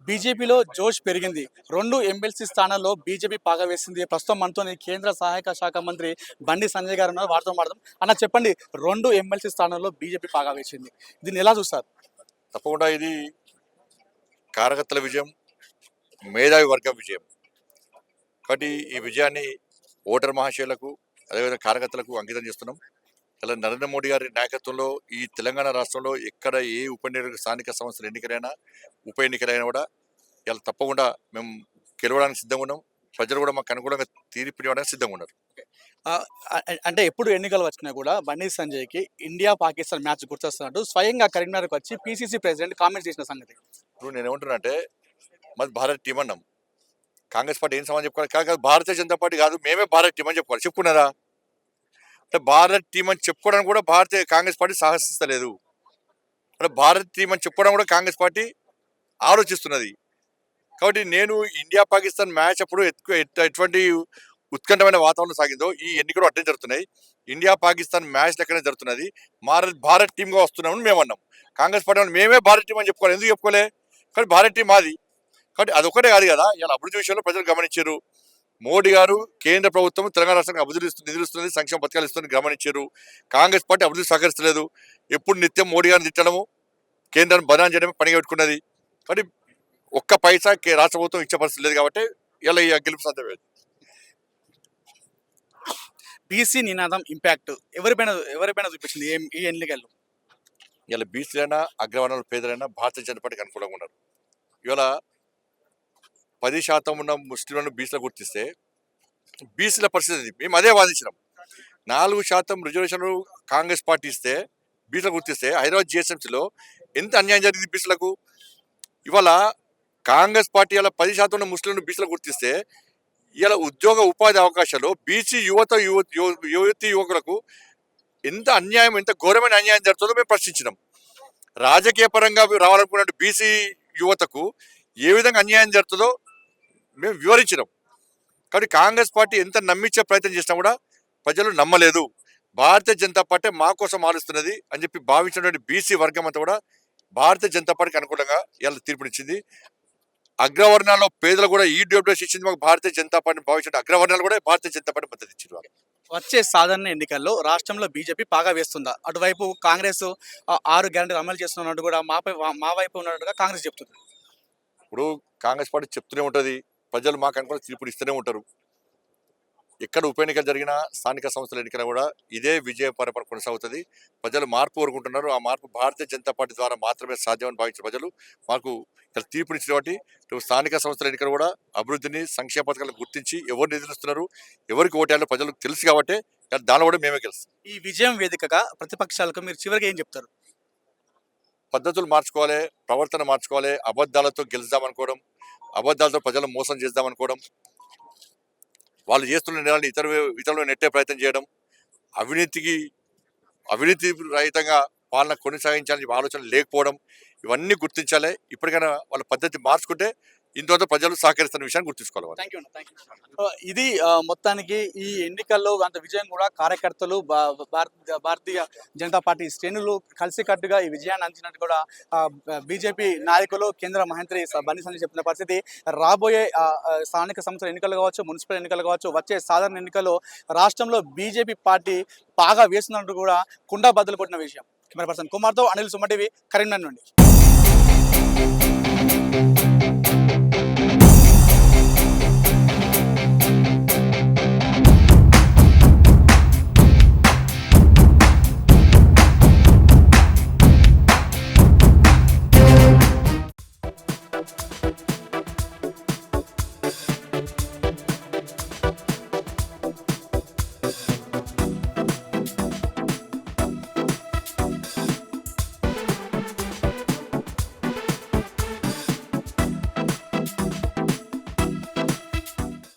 బీజేపీలో జోష్ పెరిగింది. 2 ఎమ్మెల్సీ స్థానాల్లో బీజేపీ పాగా వేసింది. ప్రస్తుతం మనతోని కేంద్ర సహాయక శాఖ మంత్రి బండి సంజయ్ గారు ఉన్నారు. వారితో మాట్లాడదాం. అన్న చెప్పండి, 2 ఎమ్మెల్సీ స్థానాల్లో బీజేపీ పాగా వేసింది. దీన్ని ఎలా చూస్తారు? తప్పకుండా ఇది కార్యకర్తల విజయం, మేధావి వర్గం విజయం. కాబట్టి ఈ విజయాన్ని ఓటర్ మహాశయులకు, అదేవిధంగా కార్యకర్తలకు అంకితం చేస్తున్నాం. ఇలా నరేంద్ర మోడీ గారి నాయకత్వంలో ఈ తెలంగాణ రాష్ట్రంలో ఎక్కడ ఏ స్థానిక సంస్థల ఎన్నికలైనా, ఉప ఎన్నికలైనా కూడా ఇలా తప్పకుండా మేము గెలవడానికి సిద్ధంగా ఉన్నాం. ప్రజలు కూడా మాకు అనుకూలంగా తీర్పు ఇవ్వడానికి సిద్ధంగా ఉన్నారు. అంటే ఎప్పుడు ఎన్నికలు వచ్చినా కూడా బండి సంజయ్కి ఇండియా పాకిస్తాన్ మ్యాచ్ గుర్తొస్తున్నట్టు స్వయంగా కరీంనగర్కి వచ్చి పీసీసీ ప్రెసిడెంట్ కామెంట్ చేసిన సంగతి. ఇప్పుడు నేను ఏమంటున్నా అంటే, మాది భారత్ టీం అన్నాం. కాంగ్రెస్ పార్టీ ఏం సమాధానం చెప్పుకోవాలి? కాదు, భారతీయ జనతా పార్టీ కాదు, మేమే భారత్ టీం అని చెప్పుకోవాలి. చెప్పుకున్నారా? అంటే భారత్ టీం అని చెప్పుకోవడానికి కూడా కాంగ్రెస్ పార్టీ సాహసిస్తలేదు. అంటే భారత్ టీం అని చెప్పుకోవడం కూడా కాంగ్రెస్ పార్టీ ఆలోచిస్తున్నది. కాబట్టి నేను ఇండియా పాకిస్తాన్ మ్యాచ్ అప్పుడు ఎటువంటి ఉత్కంఠమైన వాతావరణం సాగిందో ఈ ఎన్నికలు అట్లే జరుగుతున్నాయి. ఇండియా పాకిస్తాన్ మ్యాచ్ లెక్కనే జరుగుతున్నది. భారత్ టీంగా వస్తున్నామని మేము అన్నాం. కాంగ్రెస్ పార్టీ మేమే భారత్ టీం అని చెప్పుకోవాలి. ఎందుకు చెప్పుకోలే? కానీ భారత్ టీం మాది. కాబట్టి అదొకటే కాదు కదా, ఇలా అభివృద్ధి విషయంలో ప్రజలు గమనించారు. మోడీ గారు, కేంద్ర ప్రభుత్వం తెలంగాణ రాష్ట్రానికి అభివృద్ధి నిధులు ఇస్తుంది, సంక్షేమ పథకాలు ఇస్తుంది గమనించారు. కాంగ్రెస్ పార్టీ అభివృద్ధి సహకరిస్తలేదు. ఎప్పుడు నిత్యం మోడీ గారిని తిట్టడము, కేంద్రాన్ని బదనాం చేయడమే పనిగా పెట్టుకున్నది. కాబట్టి ఒక్క పైసా రాష్ట్ర ప్రభుత్వం ఇచ్చే పరిస్థితి లేదు. కాబట్టి ఇలా ఈ గెలుపు సాధ్యమే. బీసీ నినాదం ఇంపాక్ట్ ఎవరిపైన చూపించింది ఈ ఎన్నికల్లో? ఇలా బీసీలైనా, అగ్రవర్ణాలు, పేదలైనా భారతీయ జనతా పార్టీకి అనుకూలంగా ఉన్నారు. ఇవాళ 10% ఉన్న ముస్లింలను బీసీలు గుర్తిస్తే బీసీల పరిస్థితి మేము అదే వాదించినాం. 4% రిజర్వేషన్లు కాంగ్రెస్ పార్టీ ఇస్తే, బీసీలు గుర్తిస్తే హైదరాబాద్ జిహెచ్ఎంసీలో ఎంత అన్యాయం జరిగింది బీసీలకు. ఇవాళ కాంగ్రెస్ పార్టీ ఇలా 10% ఉన్న ముస్లింలను బీసీలు గుర్తిస్తే ఇలా ఉద్యోగ ఉపాధి అవకాశాలు బీసీ యువతి యువకులకు ఎంత అన్యాయం, ఎంత ఘోరమైన అన్యాయం జరుగుతుందో మేము ప్రశ్నించినాం. రాజకీయ పరంగా రావాలనుకున్నట్టు బీసీ యువతకు ఏ విధంగా అన్యాయం జరుగుతుందో మేము వివరించినాం. కాబట్టి కాంగ్రెస్ పార్టీ ఎంత నమ్మించే ప్రయత్నం చేసినా కూడా ప్రజలు నమ్మలేదు. భారతీయ జనతా పార్టీ మా కోసం ఆలోచిస్తున్నది అని చెప్పి భావించినటువంటి బీసీ వర్గం అంతా కూడా భారతీయ జనతా పార్టీకి అనుకూలంగా ఇలా తీర్పునిచ్చింది. అగ్రవర్ణాల్లో పేదలు కూడా ఈడబ్ల్యూఎస్ ఇచ్చింది మాకు భారతీయ జనతా పార్టీని భావించిన అగ్రవర్ణాలు కూడా భారతీయ జనతా పార్టీ మద్దతు ఇచ్చింది. వచ్చే సాధారణ ఎన్నికల్లో రాష్ట్రంలో బీజేపీ పాగా వేస్తుందా? అటువైపు కాంగ్రెస్ 6 గ్యారెంటీలు అమలు చేస్తున్నట్టు కూడా మా వైపు ఉన్నట్టుగా కాంగ్రెస్ చెప్తుంది. ఇప్పుడు కాంగ్రెస్ పార్టీ చెప్తూనే ఉంటుంది, ప్రజలు మాకు అనుకున్న తీర్పులు ఇస్తూనే ఉంటారు. ఎక్కడ ఉప ఎన్నికలు జరిగినా, స్థానిక సంస్థల ఎన్నికలు కూడా ఇదే విజయ పరంపర కొనసాగుతుంది. ప్రజలు మార్పు కోరుకుంటున్నారు. ఆ మార్పు భారతీయ జనతా పార్టీ ద్వారా మాత్రమే సాధ్యమని భావించిన ప్రజలు మాకు ఇక్కడ తీర్పునిచ్చిన కాబట్టి స్థానిక సంస్థల ఎన్నికలు కూడా అభివృద్ధిని, సంక్షేమ పథకాలను గుర్తించి ఎవరు నిధులుస్తున్నారు, ఎవరికి ఓటేయాలో ప్రజలకు తెలుసు కాబట్టి దానిలో కూడా మేమే గెలుస్తాం. ఈ విజయం వేదికగా ప్రతిపక్షాలకు మీరు చివరికి ఏం చెప్తారు? పద్ధతులు మార్చుకోవాలి, ప్రవర్తన మార్చుకోవాలి. అబద్ధాలతో గెలుద్దామనుకోవడం, అబద్ధాలతో ప్రజలను మోసం చేద్దామనుకోవడం, వాళ్ళు చేస్తున్న నేరాన్ని ఇతరులు నెట్టే ప్రయత్నం చేయడం, అవినీతి రహితంగా పాలన కొనసాగించాలని ఆలోచన లేకపోవడం, ఇవన్నీ గుర్తించాలి. ఇప్పటికైనా వాళ్ళ పద్ధతి మార్చుకుంటే ఇంతవరకు ప్రజలు సహకరిస్తున్న విషయాన్ని గుర్తుంచుకోవాలి. ఇది మొత్తానికి ఈ ఎన్నికల్లో అంత విజయం కూడా కార్యకర్తలు, భారతీయ జనతా పార్టీ శ్రేణులు కలిసికట్టుగా ఈ విజయాన్ని అందించినట్టు కూడా బీజేపీ నాయకులు, కేంద్ర మంత్రి బండి సంజయ్ చెప్పిన పరిస్థితి. రాబోయే స్థానిక సంస్థల ఎన్నికలు కావచ్చు, మున్సిపల్ ఎన్నికలు కావచ్చు, వచ్చే సాధారణ ఎన్నికల్లో రాష్ట్రంలో బీజేపీ పార్టీ బాగా వేస్తున్నట్టు కూడా కుండా బద్దలు కొట్టిన విషయం. కెమెరా పర్సన్ కుమార్తో అనిల్, సుమ టీవీ, కరీంనగర్ నుండి.